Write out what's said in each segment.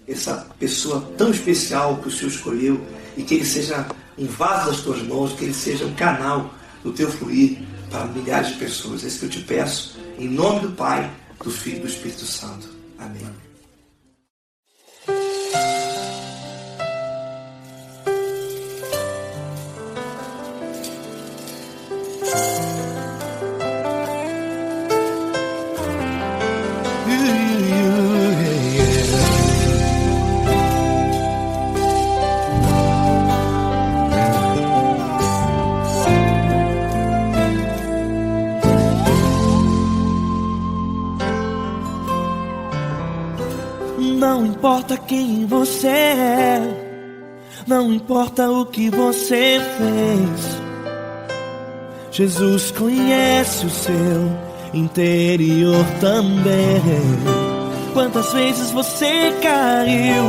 essa pessoa tão especial que o Senhor escolheu, e que ele seja um vaso das tuas mãos, que ele seja um canal do teu fluir para milhares de pessoas. É isso que eu te peço, em nome do Pai, do Filho e do Espírito Santo. Amém. Não importa quem você é, não importa o que você fez, Jesus conhece o seu interior também. Quantas vezes você caiu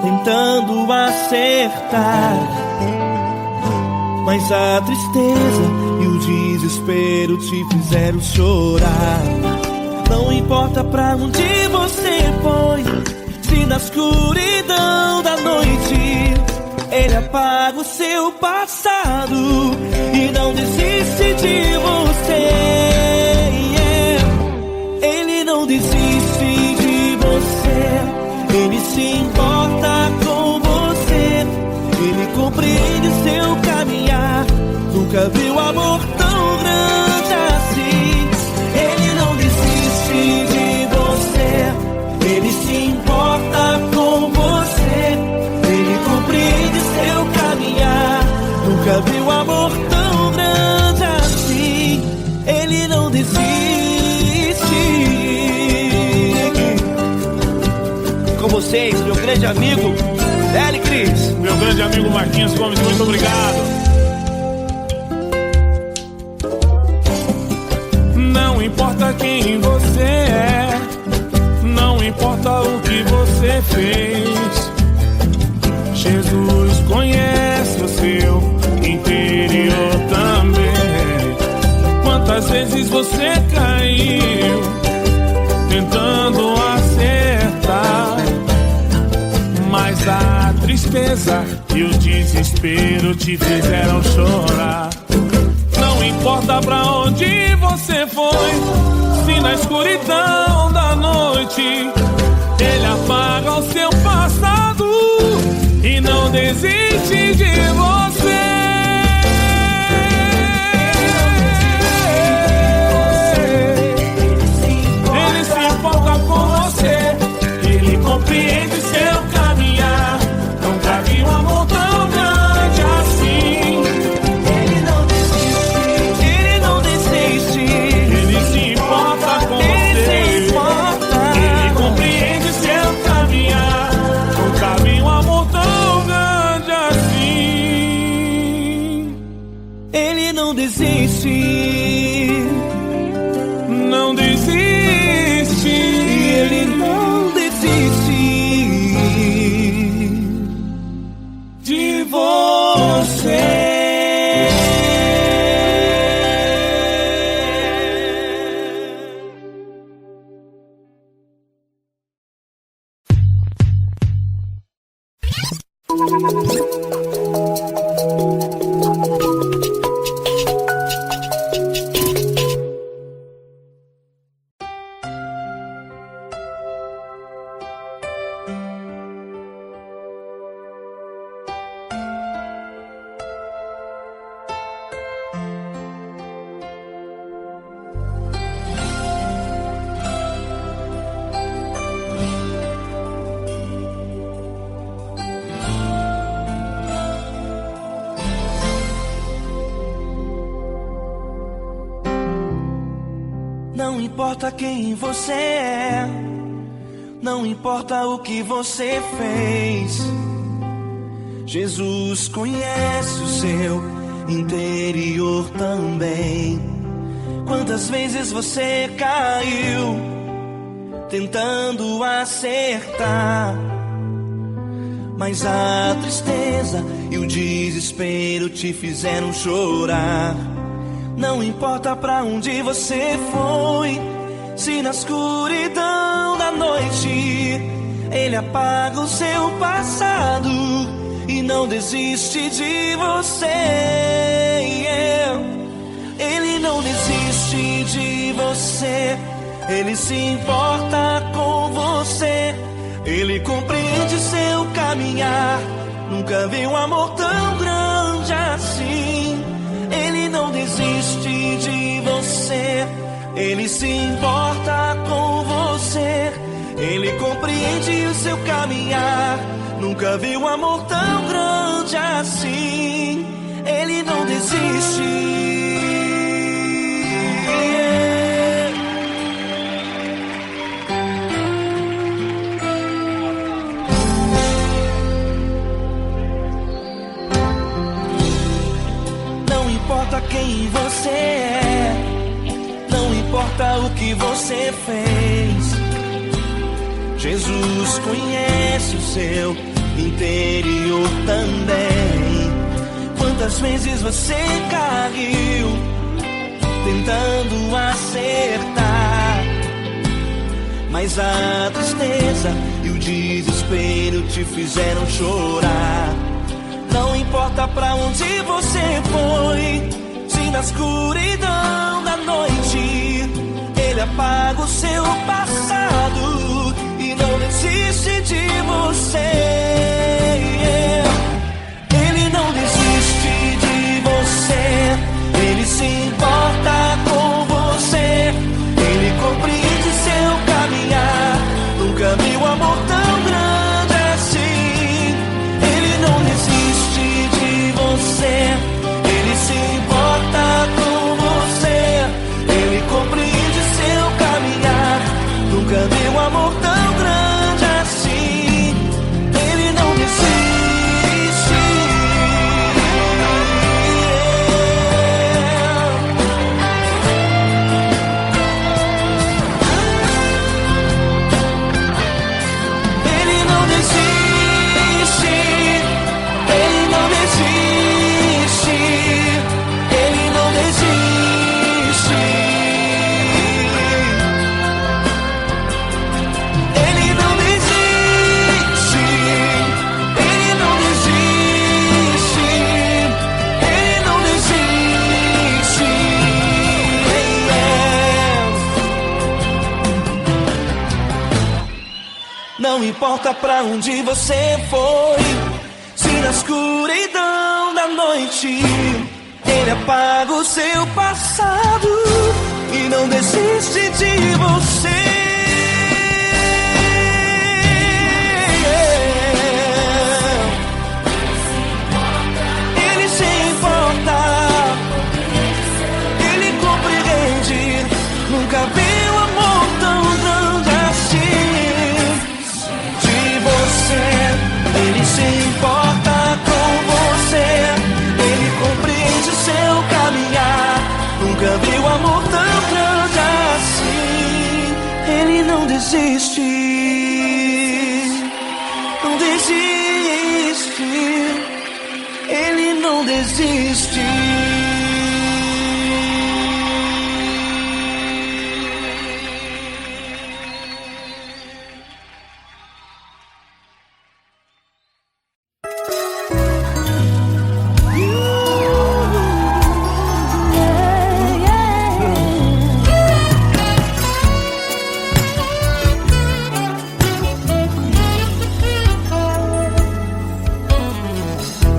tentando acertar, mas a tristeza e o desespero te fizeram chorar. Não importa pra onde você foi, se na escuridão da noite Ele apaga o seu passado e não desiste de você. Ele não desiste de você, Ele se importa com você, Ele compreende seu caminhar. Nunca viu amor tão grande assim. Ele não desiste de você, Ele se importa com você, Ele compreende seu caminhar. Nunca viu amor tão grande assim. Ele não desiste. Com vocês, meu grande amigo L. Cris, meu grande amigo Marquinhos Gomes, muito obrigado. Não importa quem você é, não importa o que você fez, Jesus conhece o seu interior também. Quantas vezes você caiu tentando acertar, mas a tristeza e o desespero te fizeram chorar. Não importa pra onde você foi, se na escuridão da noite Ele apaga o seu passado e não desiste de você. Ele se importa com você, Ele compreende seu caminhar. Nunca vi um amor tão grande assim. Ele não desiste, Ele não desiste. Ele se importa com você, Ele compreende seu caminhar. Nunca vi um amor tão grande assim. Ele não desiste, não desiste. Ele não desiste de você. Não importa quem você é, não importa o que você fez, Jesus conhece o seu interior também. Quantas vezes você caiu tentando acertar, mas a tristeza e o desespero te fizeram chorar. Não importa pra onde você foi, se na escuridão da noite Ele apaga o seu passado e não desiste de você. Ele não desiste de você. Ele se importa com você. Ele compreende seu caminhar. Nunca vi um amor tão grande assim. Ele não desiste de você. Ele se importa com você. Ele compreende o seu caminhar. Nunca vi um amor tão grande assim. Ele não desiste. Não importa quem você é, não importa o que você fez, Jesus conhece o seu interior também. Quantas vezes você caiu tentando acertar, mas a tristeza e o desespero te fizeram chorar. Não importa pra onde você foi, se na escuridão da noite Ele apaga o seu passado e não desiste de você. Ele não desiste de você. Ele se importa com você. Ele compreende seu caminhar. Nunca vi um amor tão grande assim. Ele não desiste de você. Ele se importa com você. Ele compreende seu caminhar. Nunca vi um amor tão grande assim. Ele não desiste. Ele não desiste. Ele não desiste. Ele não desiste. Ele não desiste. Ele não desiste. Ele não desiste. Não importa pra onde você foi, se na escuridão da noite Ele apaga o seu passado e não desiste de você. Ele se importa. Ele compreende. Nunca vi um amor tão grande assim. De você. Ele se importa com você. Ele compreende seu caminhar. Nunca vi um amor tão grande assim. Ele não desiste. Não desiste. Ele não desiste.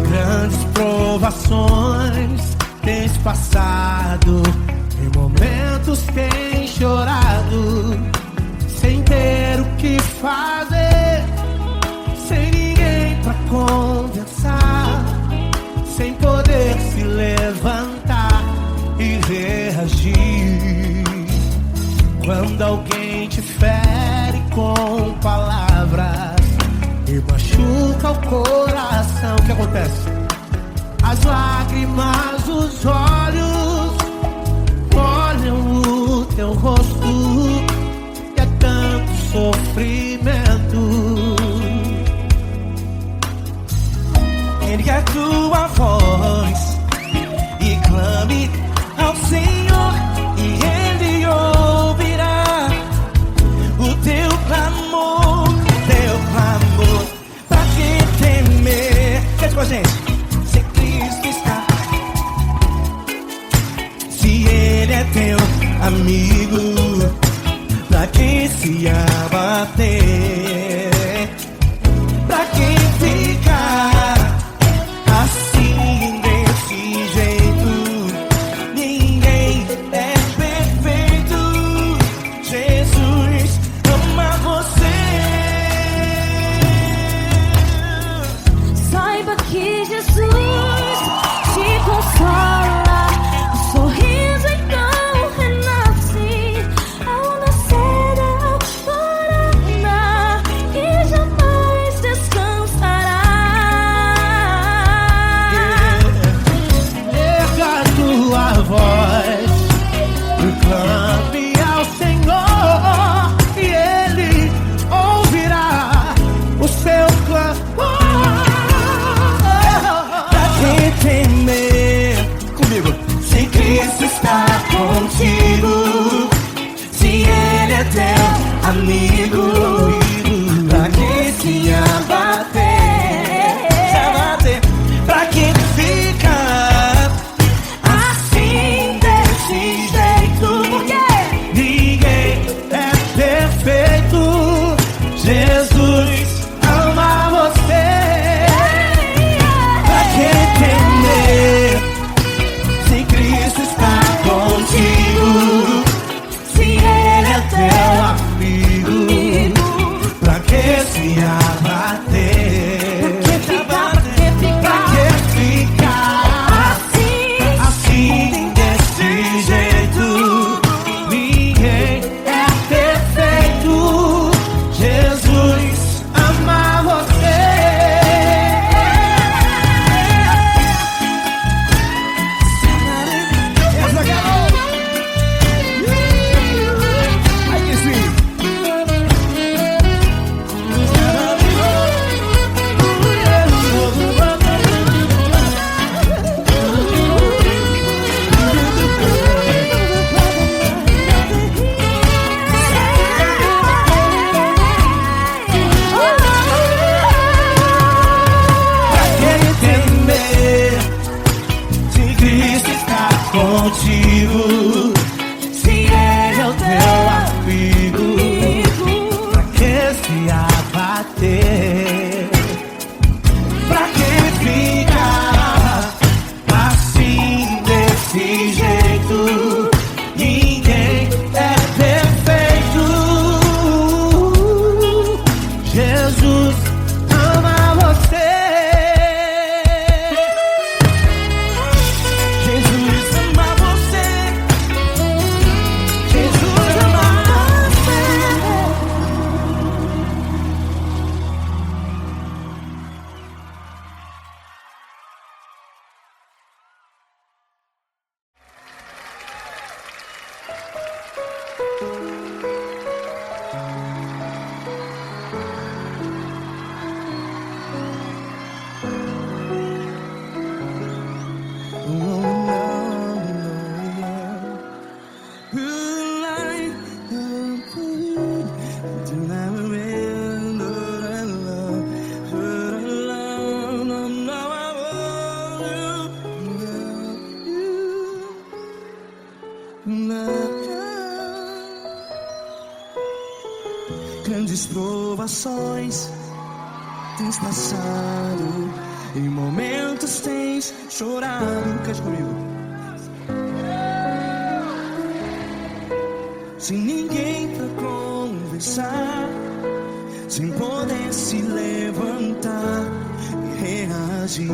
Grandes provações tens passado, em momentos tens chorado, sem ter o que fazer, sem ninguém pra conversar, sem poder se levantar e reagir. Quando alguém te fere com palavras e machuca o coração, o que acontece? As lágrimas dos olhos molham o teu rosto, e é tanto sofrimento. Ergue a tua voz e clame ao Senhor, e Ele ouvirá o teu clamor, teu teu amigo, pra quem se abater, pra quem ficar assim desse jeito. Ninguém é perfeito. Jesus ama você. Saiba que Jesus te consola. O sorriso então renasce ao nascer da alvorada e jamais descansará. Erga a tua voz, clame ao Senhor e Ele ouvirá o seu clamor. Pra quem temer, comigo, se Cristo está contigo, se Ele é teu amigo, pra quem se abater, pra quem fica assim desse jeito. Ninguém é perfeito. Jesus ama você. Pra quem temer, se Cristo está contigo, se Ele é teu amigo, pra que se abater? Pra que ficar assim desse jeito? Ninguém é perfeito. Jesus ama você. Essa garota. Aí que sim. Pra quem temer, se Cristo está contigo, se Ele é o teu amigo, pra que se abater? Pra quem fica assim desse jeito? Ninguém é perfeito. Jesus ama você. Jesus ama você. Jesus ama você. Grandes provações tens passado, em momentos tens chorado. Cante comigo. Sem ninguém pra conversar, sem poder se levantar e reagir.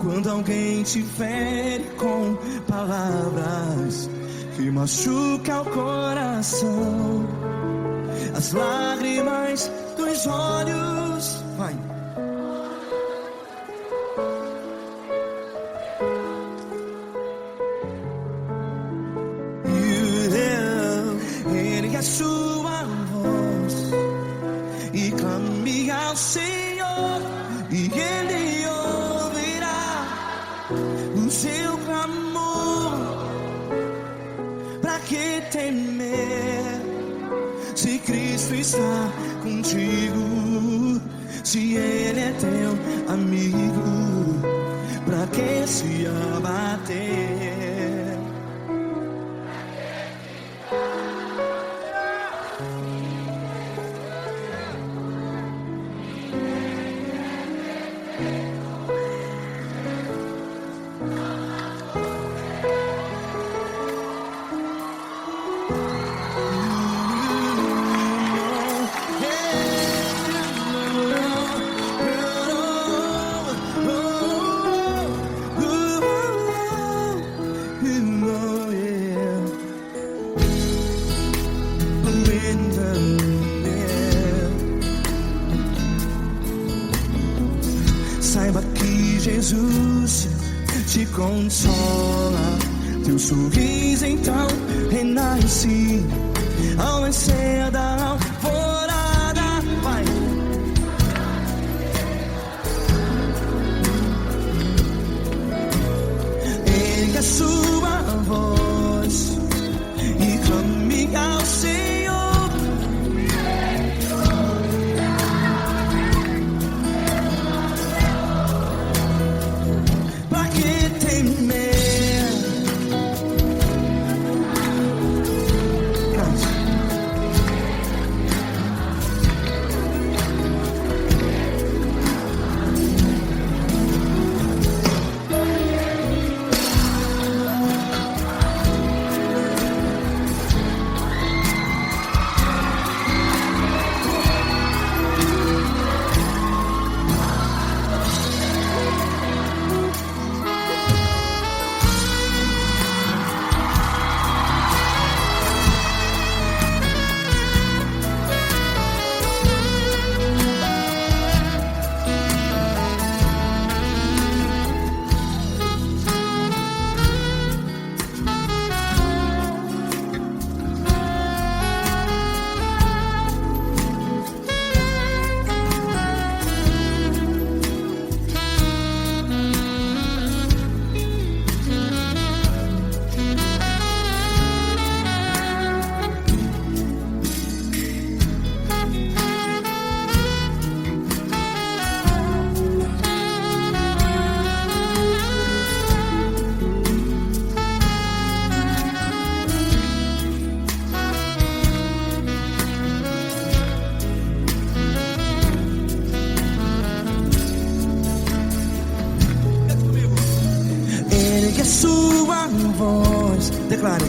Quando alguém te fere com palavras que machuca o coração, as lágrimas dos olhos, vai. Ergue a sua voz e clame ao Senhor, e Ele ouvirá o seu clamor. Pra que temer, se Cristo está contigo, se Ele é teu amigo? Pra que se abater. Saiba que Jesus te consola, teu sorriso então renasce ao nascer da alvorada. Vai. Ergue a sua voz e clame ao Senhor. Pra que temer? Ergue a sua voz, declare.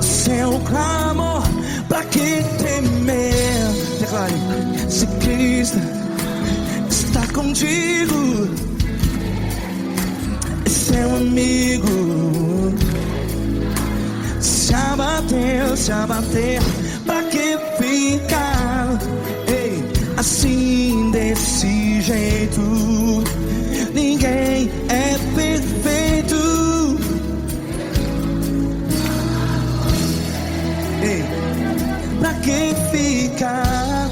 Seu clamor, pra que temer? Declare. Se Cristo está contigo, é seu amigo. Se abater, pra que ficar, ei, assim desse jeito? Ninguém é perfeito. Ei, pra que ficar?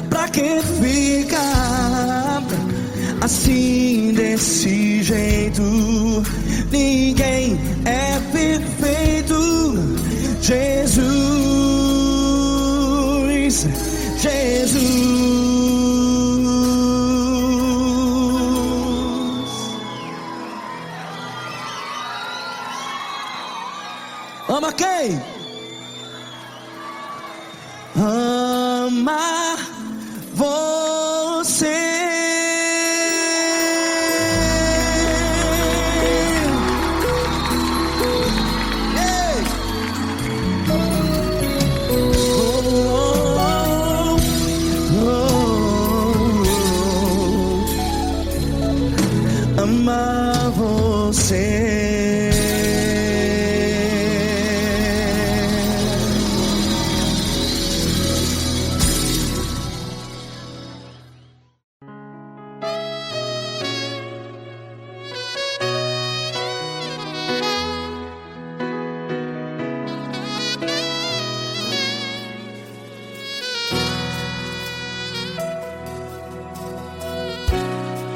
Pra que ficar assim desse jeito? Ninguém é perfeito. Jesus, Jesus. Ama quem? Ama você. Ei. Ama você.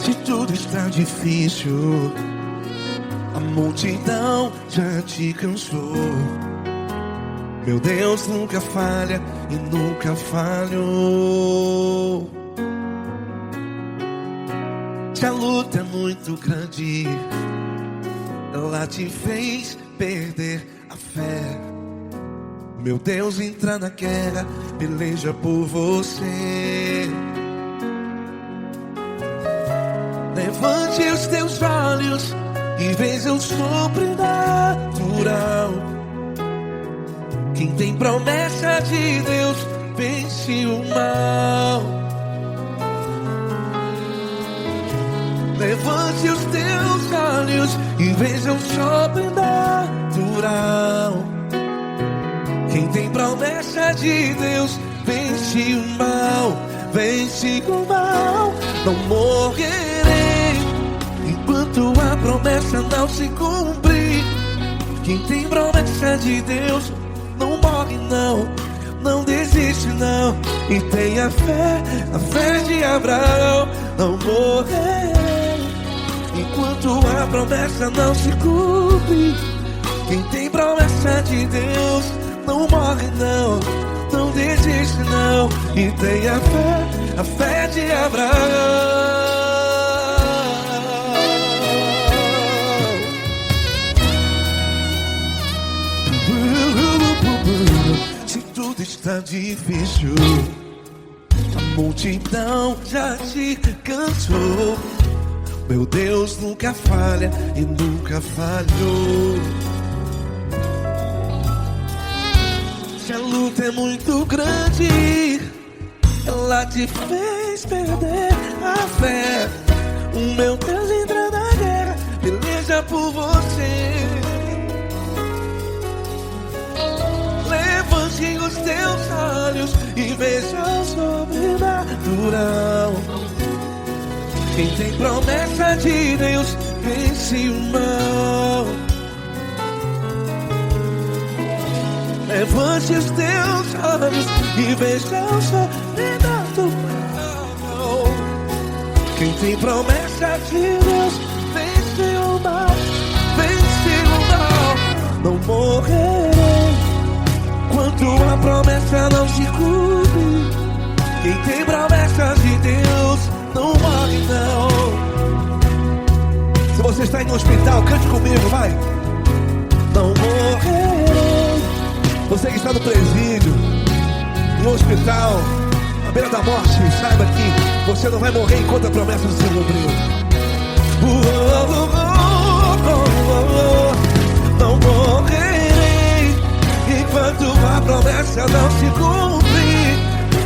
Se tudo está difícil, a multidão já te cansou. Meu Deus nunca falha e nunca falhou. Se a luta é muito grande, ela te fez perder a fé. Meu Deus entra na guerra, peleja por você. Levante os teus olhos e veja o sobrenatural. Quem tem promessa de Deus vence o mal. Levante os teus olhos e veja o sobrenatural. Quem tem promessa de Deus vence o mal. Vence o mal. Não morrerei enquanto a promessa não se cumprir. Quem tem promessa de Deus não morre não, não desiste não. E tenha fé, a fé de Abraão. Não morrerei enquanto a promessa não se cumpre. Quem tem promessa de Deus não morre não, não desiste não. E tenha fé, a fé de Abraão. Se tudo está difícil, a multidão já te cansou. Meu Deus nunca falha e nunca falhou. Se a luta é muito grande, ela te fez perder a fé. O meu Deus entra na guerra, peleja por você. Levante os teus olhos e veja o sobrenatural. Quem tem promessa de Deus vence o mal. Levante os teus olhos e veja o sobrenatural. Quem tem promessa de Deus vence o mal. Vence o mal. Não morrerei enquanto a promessa não se cumpre. Quem tem promessa de Deus não morre não. Se você está em um hospital, cante comigo, vai. Não morrerei. Você que está no presídio, em um hospital, à beira da morte, saiba que você não vai morrer enquanto a promessa não se cumpriu. Não morrerei enquanto a promessa não se cumprir.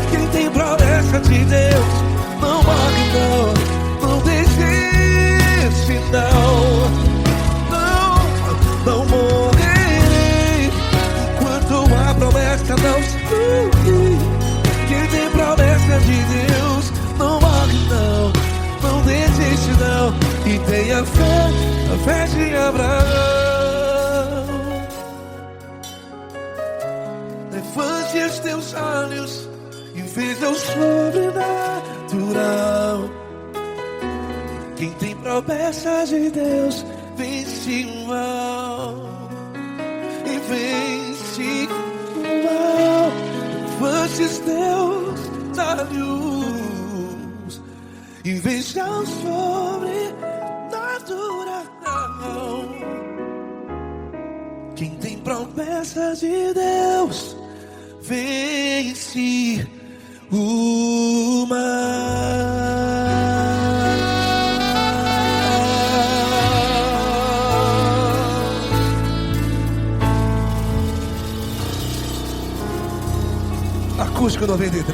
Quem tem promessa de Deus não morre não, não desiste não. Não morrerei enquanto a promessa não se cumprir. Quem tem promessa de Deus não morre não, não desiste não. E tenha fé, a fé de Abraão. Levante os teus olhos e veja o sobrenatural. Quem tem promessa de Deus vence o mal. E vence o mal. Levante os teus olhos e veja o sobrenatural. Quem tem promessa de Deus vence o mal. Acústico 93.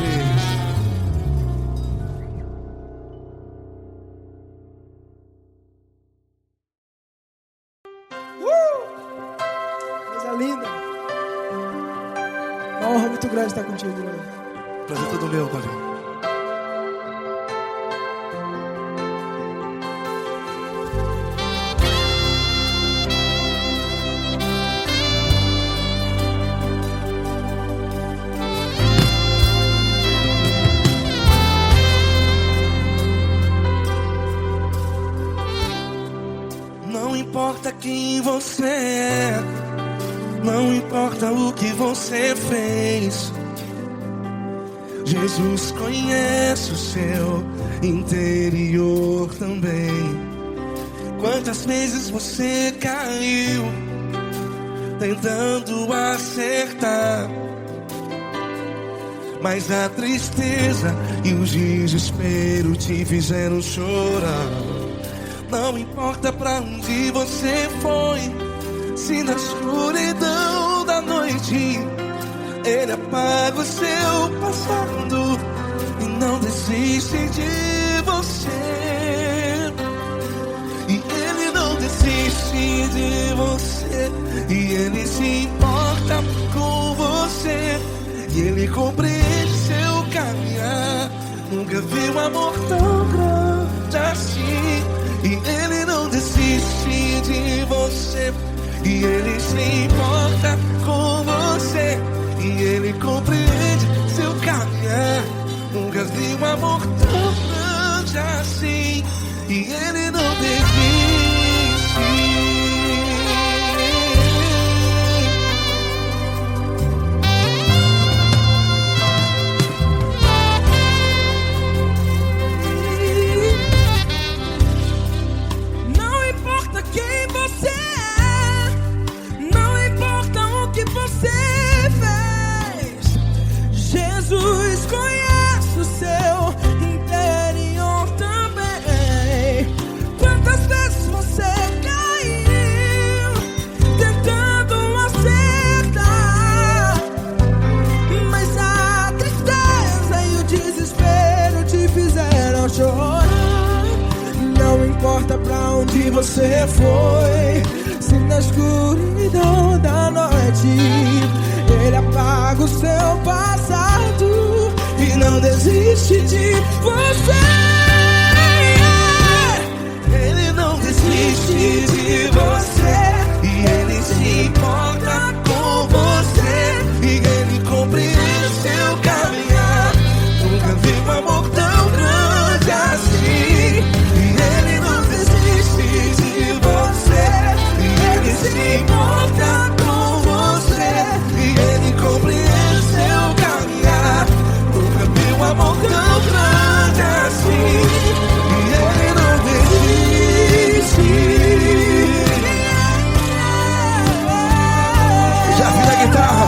Coisa linda. Uma honra muito grande estar contigo, Deus. Prazer todo meu, Paulinho. importa quem você é, não importa o que você fez, Jesus conhece o seu interior também. Quantas vezes você caiu tentando acertar, mas a tristeza e o desespero te fizeram chorar. Não importa pra onde você foi, se na escuridão da noite Ele apaga o seu passado e não desiste de você. E Ele não desiste de você, e Ele se importa com você, e Ele compreende seu caminhar. Nunca vi um amor tão grande assim. E Ele não desiste de você, e Ele se importa com você, e Ele compreende seu caminhar. Nunca vi um amor tão grande assim. E Ele não desiste. Jesus conhece o seu interior também. Quantas vezes você caiu tentando acertar, mas a tristeza e o desespero te fizeram chorar. Não importa pra onde você foi, se na escuridão da noite Ele apaga o seu passado e não desiste de você. Ele não desiste de você, e Ele se importa com você, e Ele compreende seu caminhar. Nunca vi um amor tão grande assim. E Ele não desiste de você, e Ele se importa com você, e Ele compreende seu caminhar. Nunca vi um amor tão grande assim. E Ele não desiste. Já vi a guitarra.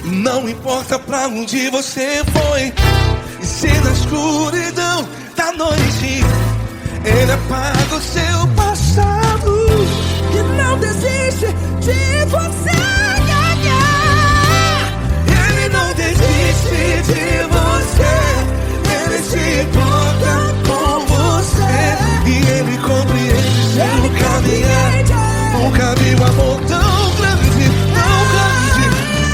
Não importa pra onde você foi, e se na escuridão da noite Ele apaga o seu passado E não desiste de você. Ele não desiste de você, Ele se importa com você, e Ele compreende seu caminhar. Nunca vi um amor tão grande, tão grande.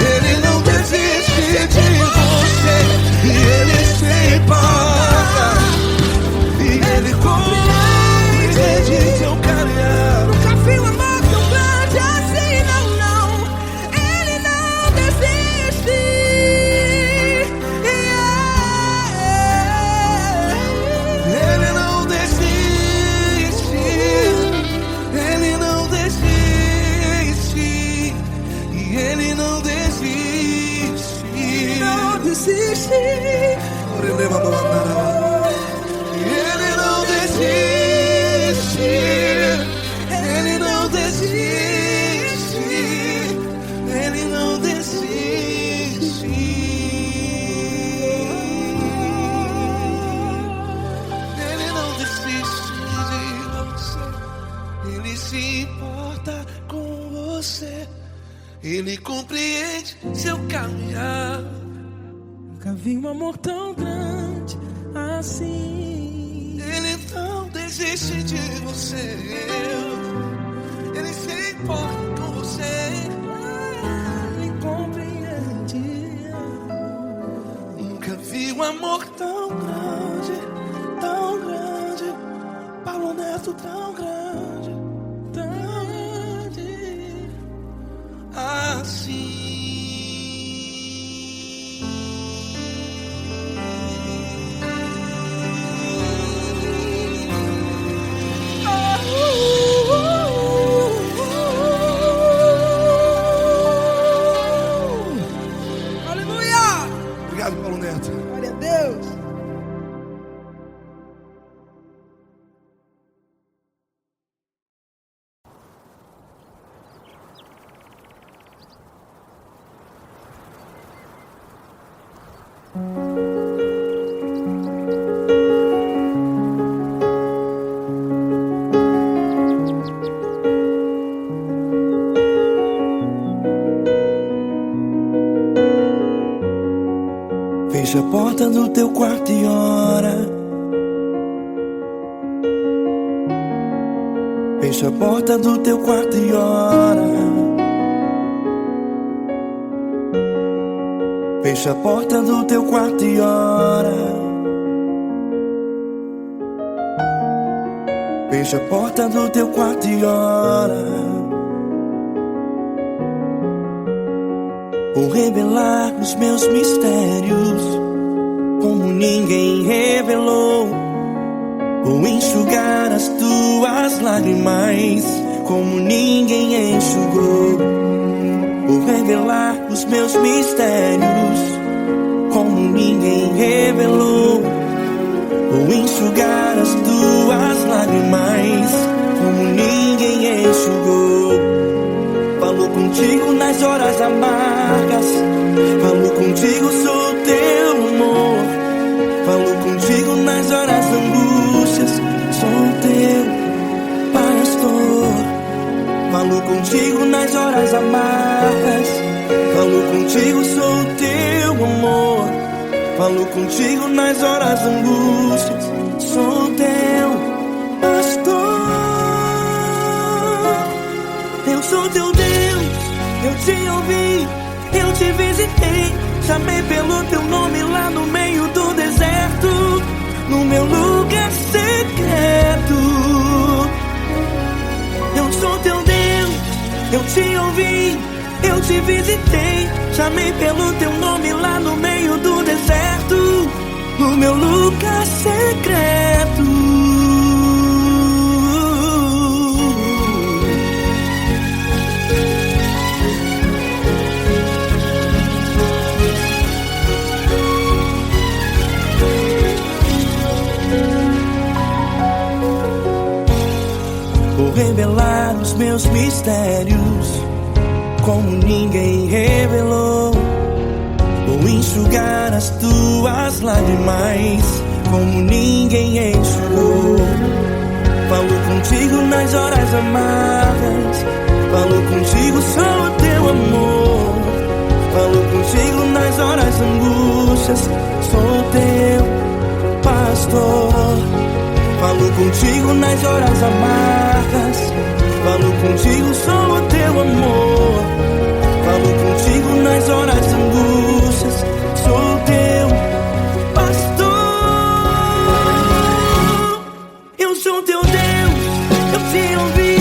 Ele não desiste de você, e Ele se importa, e Ele compreende seu caminhar. Nunca vi um amor tão grande assim, não, não. Ele não desiste. Ele não desiste. Ele não desiste. E Ele não desiste. Não desiste. Ele não desiste. Ele não desiste. Ele não desiste. Ele compreende seu caminhar. Nunca vi um amor tão grande assim. Ele não desiste de você. Ele se importa com você. Ele compreende. Nunca vi um amor Tão grande, tão grande. Paulo Neto tão grande, tão grande. assim. Aleluia! Obrigado, Paulo Neto. Glória a Deus! Fecha a porta do teu quarto e ora. Fecha a porta do teu quarto e ora. Fecha a porta do teu quarto e ora. Fecha a porta do teu quarto e ora. Vou revelar os meus mistérios como ninguém revelou. Vou enxugar as tuas lágrimas como ninguém enxugou. Vou revelar os meus mistérios como ninguém revelou. Vou enxugar as tuas lágrimas como ninguém enxugou. Falo contigo nas horas amargas. Falo contigo, sou teu amor. Falo contigo nas horas angústias. Sou teu pastor. Falo contigo nas horas amargas. Falo contigo, sou teu amor. Falo contigo nas horas angústias. Sou teu pastor. Eu sou teu Deus, eu te ouvi, eu te visitei. Chamei pelo teu nome lá no meio do deserto, no meu lugar secreto. Eu sou teu Deus, eu te ouvi, eu te visitei. Chamei pelo teu nome lá no meio do deserto, no meu lugar secreto. Vou revelar os meus mistérios como ninguém revelou. Vou enxugar as tuas lágrimas como ninguém enxugou. Falo contigo nas horas amargas. Falo contigo, sou teu amor. Falo contigo nas horas angústias. Sou teu pastor. Falo contigo nas horas amargas. Falo contigo, sou teu amor. Falo contigo nas horas angústias. Sou teu pastor. Eu sou teu Deus, eu te ouvi,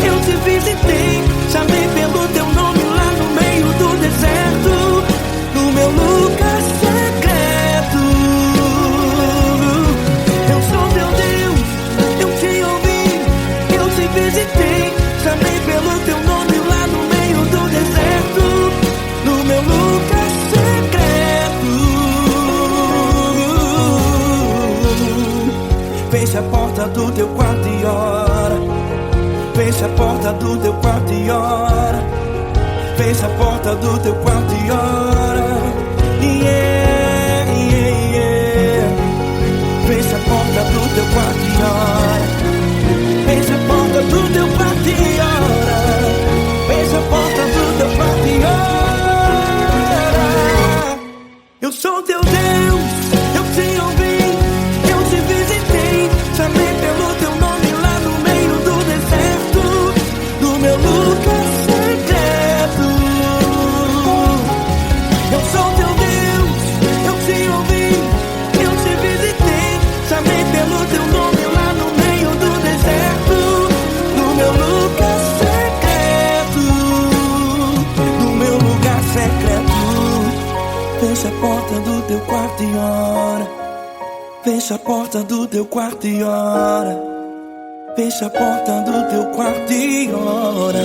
eu te visitei. Chamei pelo teu nome lá no meio do deserto, no meu lugar secreto. Eu sou teu Deus, eu te ouvi, eu te visitei. Chamei pelo teu nome lá no meio do deserto, no meu lugar secreto. Fecha a porta do teu quarto e ora. Fecha a porta do teu quarto e ora. Fecha a porta do teu quarto e ora. Yeah, yeah, yeah. Fecha a porta do teu quarto e ora. Fecha a porta do teu quarto e ora. Fecha a porta do teu quarto e sou teu Deus, eu te ouvi, eu te visitei, chamei pelo teu nome lá no meio do deserto, do meu lugar secreto. Eu sou teu Deus, eu te ouvi, eu te visitei, chamei pelo teu nome lá no meio do deserto, do meu lugar secreto, do meu lugar secreto. Fecha a porta do teu quarto e ora. Fecha a porta do teu quarto e ora. Fecha a porta do teu quarto e ora.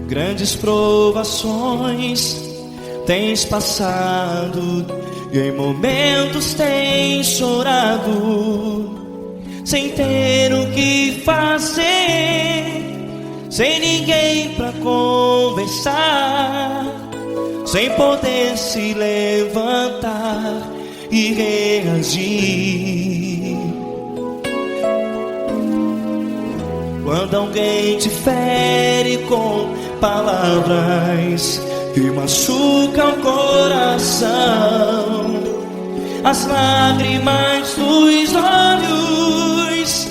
Grandes provações tens passado e em momentos tens chorado, sem ter o que fazer, sem ninguém pra conversar, sem poder se levantar e reagir. Quando alguém te fere com palavras que machucam o coração, as lágrimas dos olhos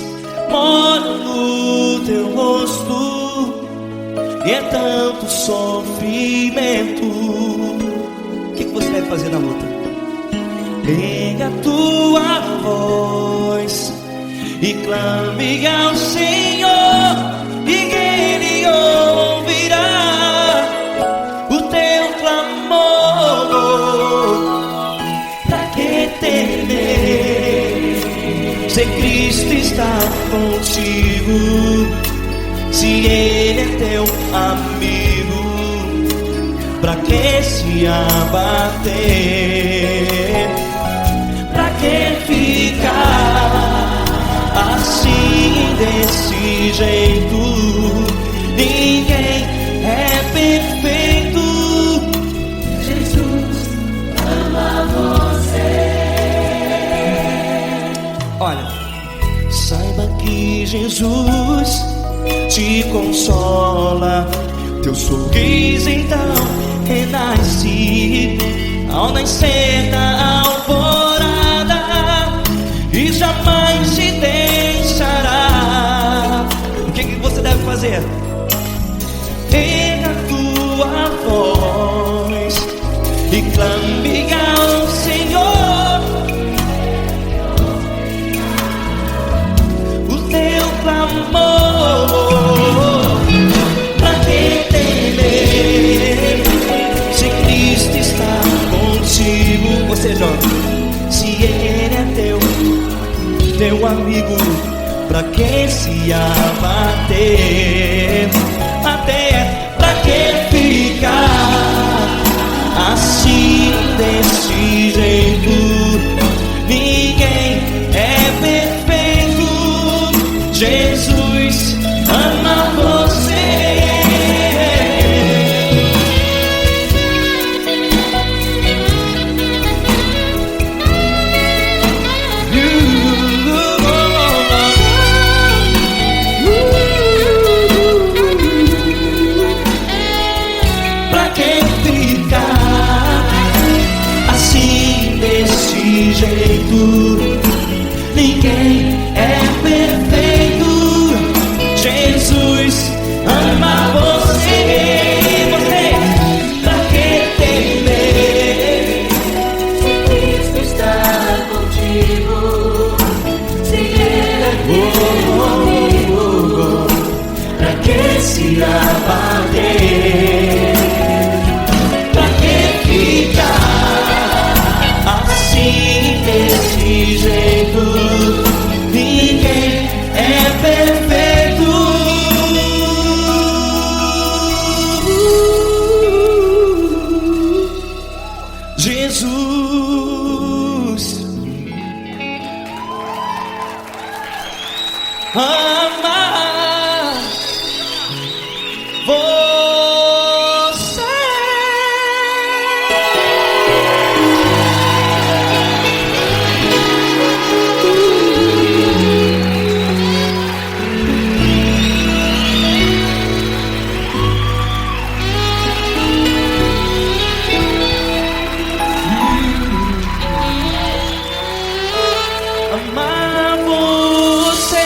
molham no teu rosto, e é tanto sofrimento. O que você deve fazer na luta? Erga a tua voz e clame ao Senhor, e Ele ouvirá o teu clamor. Pra que temer, se Cristo está contigo, se Ele é teu amigo? Pra que se abater? Pra que ficar assim, desse jeito? Ninguém é perfeito. Jesus ama você. Olha, saiba que Jesus te consola, teu sorriso então renasce ao nascer da alvorada e jamais te deixará. O que você deve fazer? Erga a tua voz e clame ao Senhor, o teu clamor. Pra que temer, se Cristo está contigo? Você joga, se Ele é teu amigo, pra que se abater? Até pra que ficar assim, desse jeito? Ninguém é perfeito. Jesus ama você. Ninguém é perfeito. Jesus ama você. Você, pra que temer, amar você. Amar você.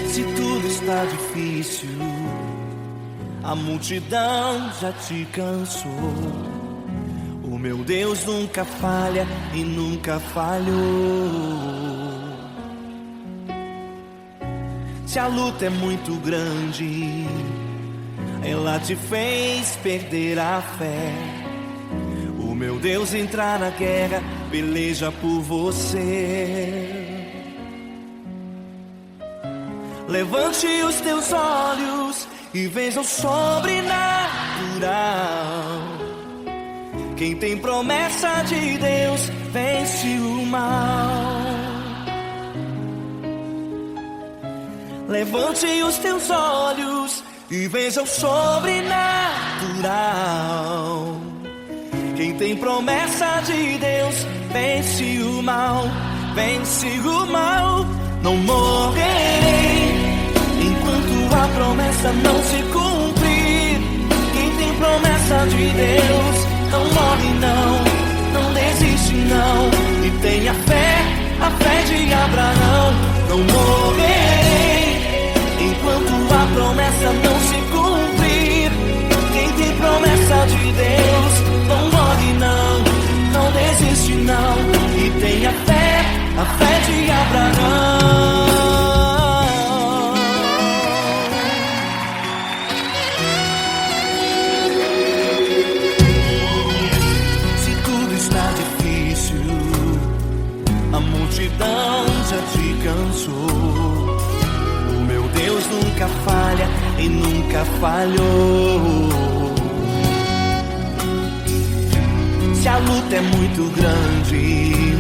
Se tudo está difícil, a multidão já te cansou. O meu Deus nunca falha e nunca falhou. Se a luta é muito grande, ela te fez perder a fé. O meu Deus entrar na guerra, peleja por você. Levante os teus olhos e veja o sobrenatural. Quem tem promessa de Deus vence o mal. Levante os teus olhos e veja o sobrenatural. Quem tem promessa de Deus vence o mal. Vence o mal. Não morrerei enquanto a promessa não se cumprir. Quem tem promessa de Deus não morre não desiste não. E tenha fé, a fé de Abraão. Não morrerei enquanto a promessa não se cumprir. Quem tem promessa de Deus não morre não desiste não. E tenha fé, a fé de Abraão. Se tudo está difícil, a multidão já te cansou. O meu Deus nunca falha e nunca falhou. Se a luta é muito grande,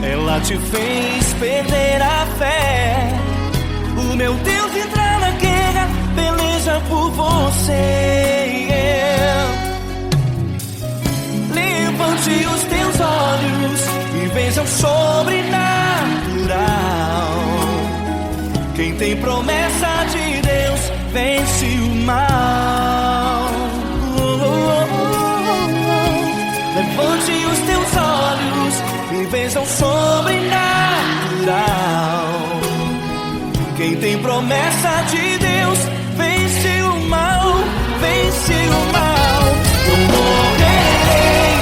ela te fez perder a fé. O meu Deus entrar na guerra, peleja por você. Levante os teus olhos e veja o sobrenatural. Quem tem promessa de Deus vence o mal. Levante os teus olhos e veja o sobrenatural. Quem tem promessa de Deus vence o mal, vence o mal. Não morrerei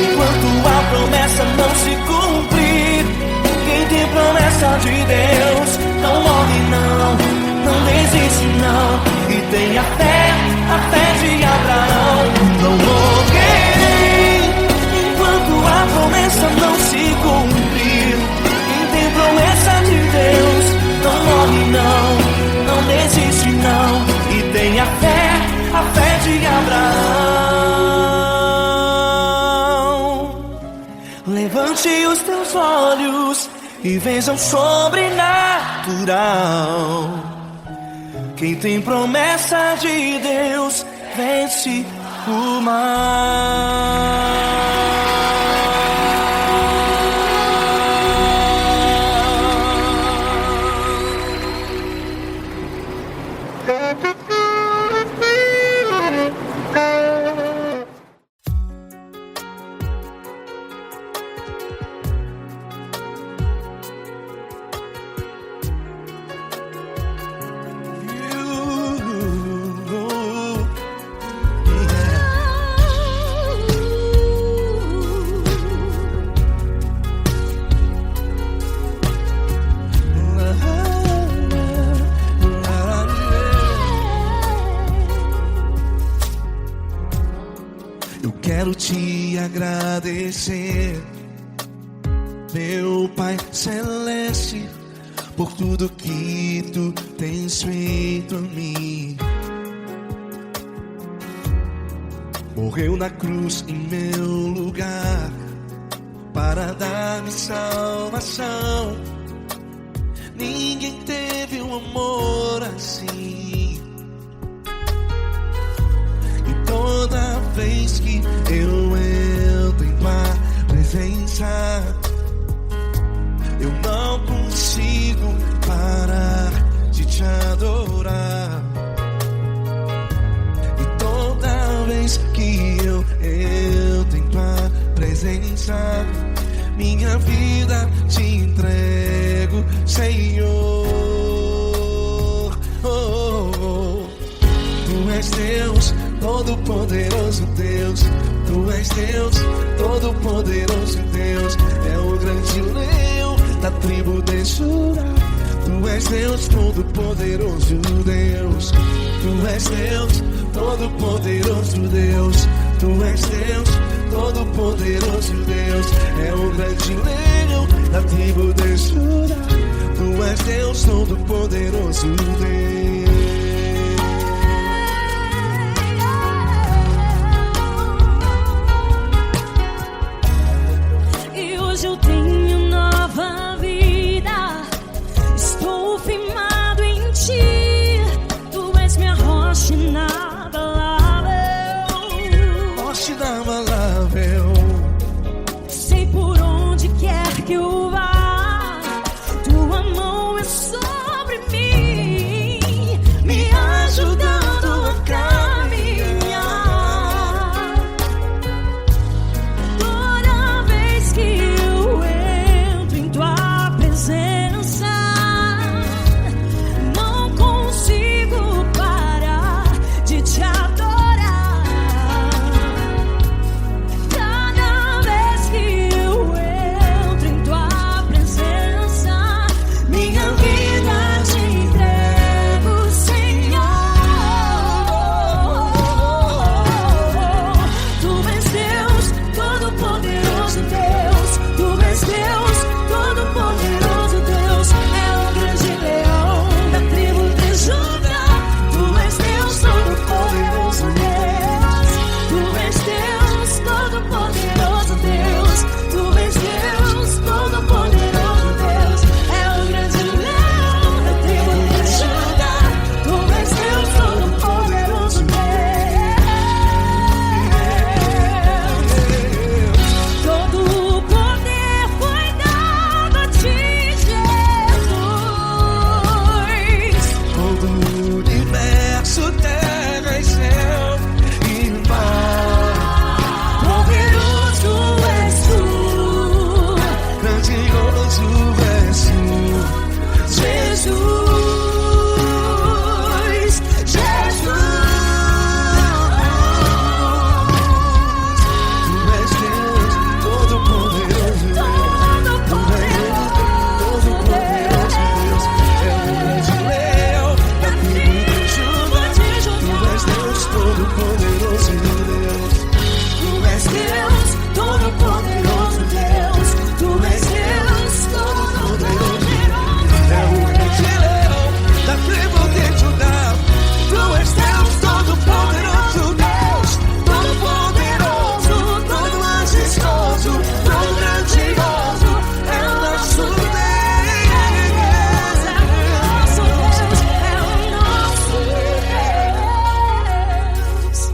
enquanto a promessa não se cumprir. Quem tem promessa de Deus não morre não desiste não. E tenha fé, a fé de Abraão. Não morrerei enquanto a promessa não se cumprir. Quem tem promessa de Deus não morre não desiste não. E tenha fé, a fé de Abraão. Levante os teus olhos e veja o sobrenatural. Quem tem promessa de Deus vence o mal. quero te agradecer, meu Pai Celeste, por tudo que tu tens feito a mim. Morreu na cruz em meu lugar para dar-me salvação. Ninguém teve um amor assim. E toda vez que eu entro em tua presença, eu não consigo parar de te adorar. E toda vez que eu entro em tua presença, minha vida te entrego, Senhor. Oh, oh, oh. Tu és Deus, Todo-Poderoso Deus. Tu és Deus, Todo-Poderoso Deus. É o grande leão da tribo de Judá. Tu és Deus, Todo-Poderoso Deus. Tu és Deus, Todo-Poderoso Deus. Tu és Deus, Todo-Poderoso Deus. É o grande leão da tribo de Judá. Tu és Deus, Todo-Poderoso Deus. E hoje eu tenho nova vida. Estou firmado em ti. Tu és minha rocha inabalável. Rocha inabalável. Sei por onde quer que eu vá, tua mão é sobre mim, me ajudando a caminhar. Toda vez que eu entro em tua presença, não consigo parar de te adorar. Cada vez que eu entro em tua presença, minha vida te entrego, Senhor. Tu és Deus, Todo-Poderoso Deus. Tu és Deus, Todo-Poderoso Deus. É o grande leão da tribo de Judá. Tu és Deus, Todo-Poderoso Deus. Tu és Deus, Todo-Poderoso Deus. Tu és Deus, Todo-Poderoso Deus. É o grande leão da tribo de Judá. Tu és Deus, Todo-Poderoso Deus. Todo o poder foi dado a ti, Jesus. Todo o universo, terra e céu e mar. Poderoso és tu, Grandioso és tu, Jesus. Jesus. Tu és Deus, Todo-Poderoso Deus. Todo-Poderoso Deus. É o grande leão da tribo de Judá. Tu és Deus, Todo-Poderoso Deus. Tu és Deus, Todo-Poderoso Deus. Tu és Deus, Todo-Poderoso É o grande leão da tribo de Judá. Tu és Deus, Todo-Poderoso Deus. Todo-Poderoso, todo majestoso, todo grandioso. É o nosso Deus.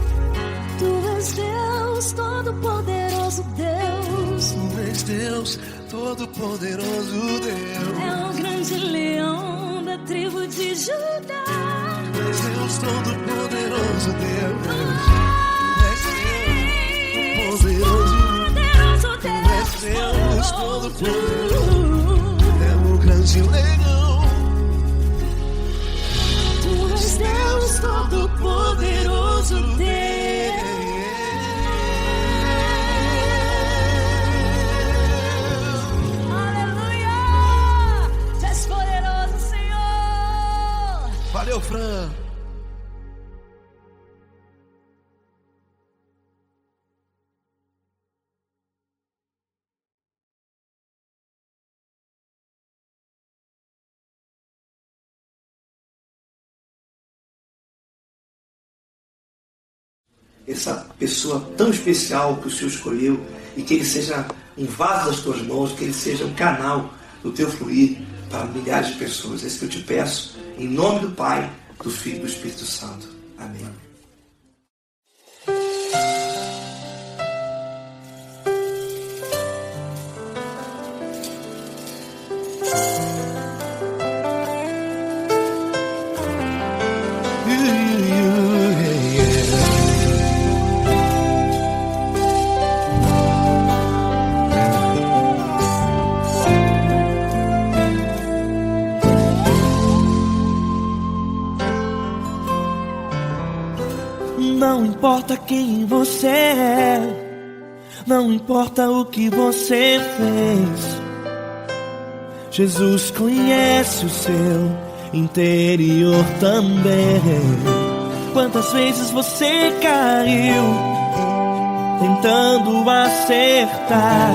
Tu és Deus, Todo-Poderoso Deus. Tu és Deus, Todo-Poderoso Deus. É o grande leão da tribo de Judá. Tu és Deus, Todo-Poderoso Deus. Tu és Deus, Poderoso Tu és Deus, Deus. Todo-Poderoso. É o grande leão. Tu és Deus, Todo-Poderoso Deus. Aleluia! Tu és poderoso, Senhor. Valeu, Fran. essa pessoa tão especial que o Senhor escolheu e que ele seja um vaso das tuas mãos, que ele seja um canal do teu fluir para milhares de pessoas. É isso que eu te peço, em nome do Pai, do Filho e do Espírito Santo. Amém. Não importa quem você é, não importa o que você fez, Jesus conhece o seu interior também. Quantas vezes você caiu tentando acertar,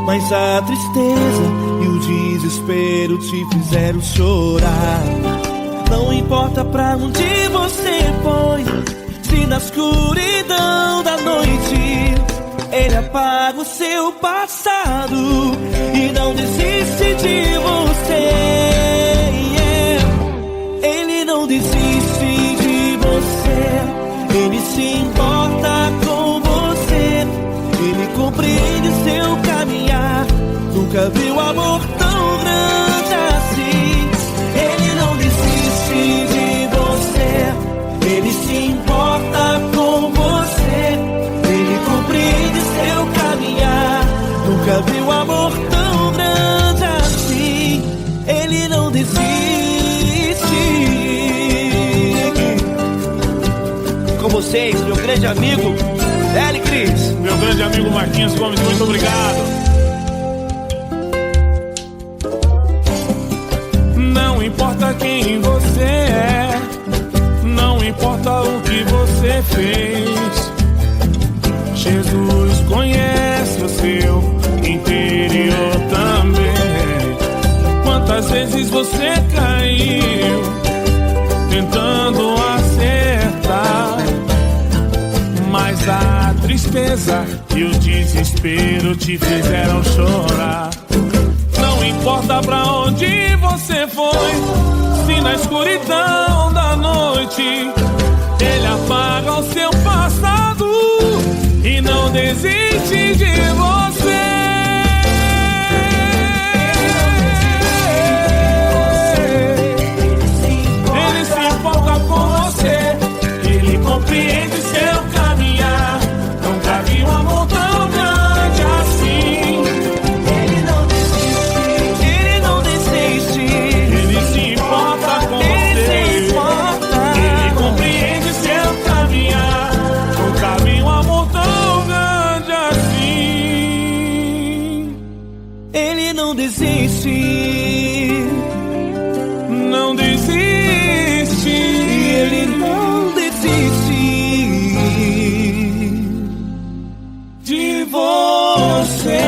mas a tristeza e o desespero te fizeram chorar. Não importa pra onde você foi, se na escuridão da noite Ele apaga o seu passado e não desiste de você. Ele não desiste de você, Ele se importa com você, Ele compreende seu caminhar. Nunca viu amor tão grande assim. Ele não desiste de você, Ele se importa com você, Ele compreende seu caminhar. Nunca viu amor tão grande assim. Ele não desiste. Com vocês, meu grande amigo L. Cris. Meu grande amigo Marquinhos Gomes, muito obrigado. Não importa quem você é, não importa o que você fez, Jesus conhece o seu interior também. Quantas vezes você caiu tentando acertar, mas a tristeza e o desespero te fizeram chorar. Não importa pra onde você foi, se na escuridão da noite Ele apaga o seu passado e não desiste de você. Ele se importa com você, Ele compreende seu caminhar. Nunca vi um amor tão grande assim. Não desiste, não desiste, Ele não desiste de você.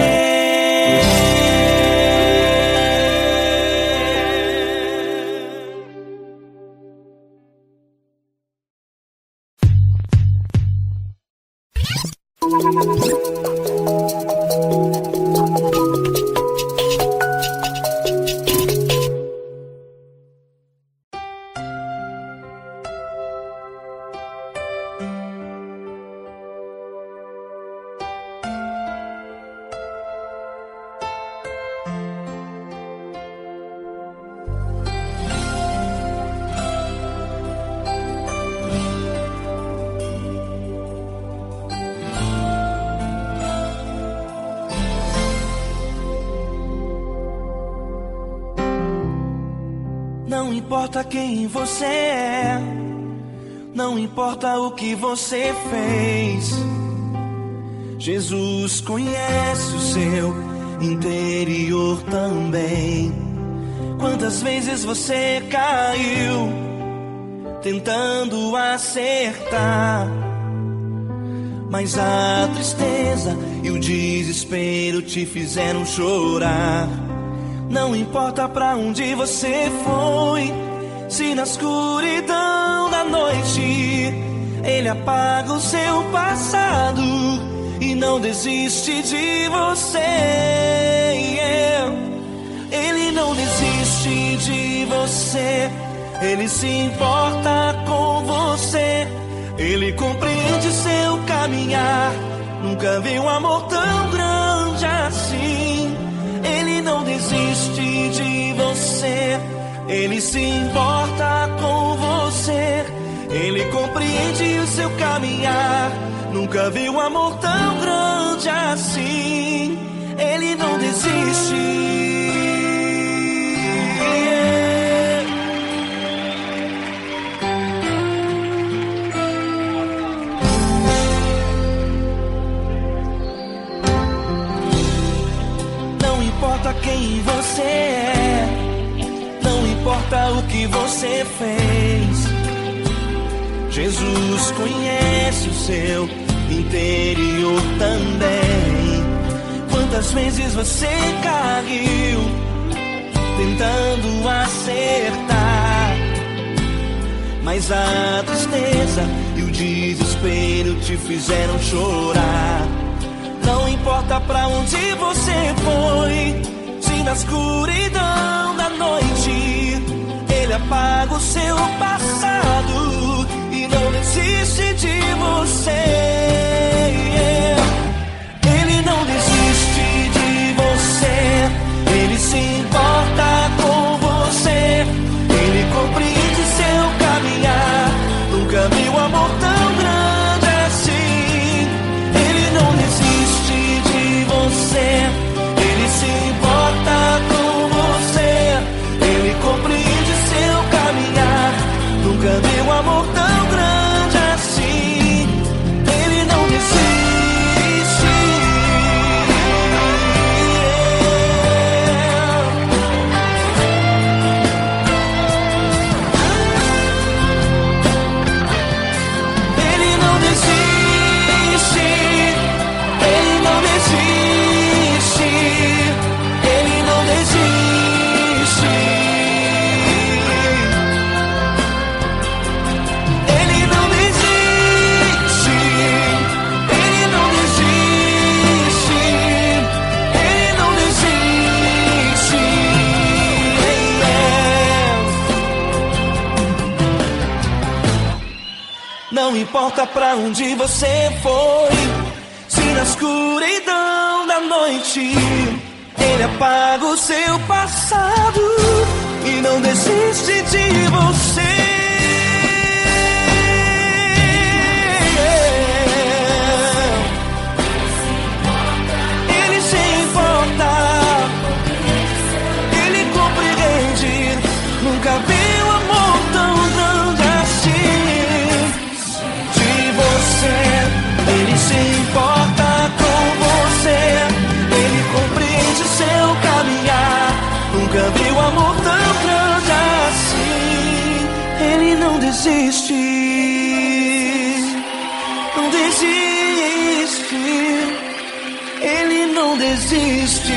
Não importa quem você é, não importa o que você fez, Jesus conhece o seu interior também. Quantas vezes você caiu tentando acertar, mas a tristeza e o desespero te fizeram chorar. Não importa pra onde você foi, se na escuridão da noite Ele apaga o seu passado e não desiste de você. Ele não desiste de você. Ele se importa com você. Ele compreende seu caminhar. Nunca vi um amor tão grande assim. Ele não desiste de você. Ele se importa com você. Ele compreende o seu caminhar. Nunca vi um amor tão grande assim. Ele não desiste. Não importa quem você é, não importa o que você fez, Jesus conhece o seu interior também. Quantas vezes você caiu tentando acertar, mas a tristeza e o desespero te fizeram chorar. Não importa pra onde você foi, se na escuridão da noite Ele apaga o seu passado e não desiste de você. Ele não desiste de você. Ele se importa com você. Ele compreende seu caminhar. Nunca vi um amor tão grande assim. Ele não desiste de você. Ele se importa com você. Ele compreende seu caminhar. Nunca vi um amor tão grande assim. Ele não desiste. Ele não desiste. Ele não desiste. Ele não desiste. Ele não desiste. Ele não desiste. Ele não desiste. Não importa pra onde você foi, se na escuridão da noite Ele apaga o seu passado e não desiste de você. Ele se importa, Ele compreende. Nunca vi um amor tão grande assim. De você, Ele se importa com você. Ele compreende seu caminhar. Nunca vi um amor tão grande assim. Ele não desiste. Não desiste. Ele não desiste.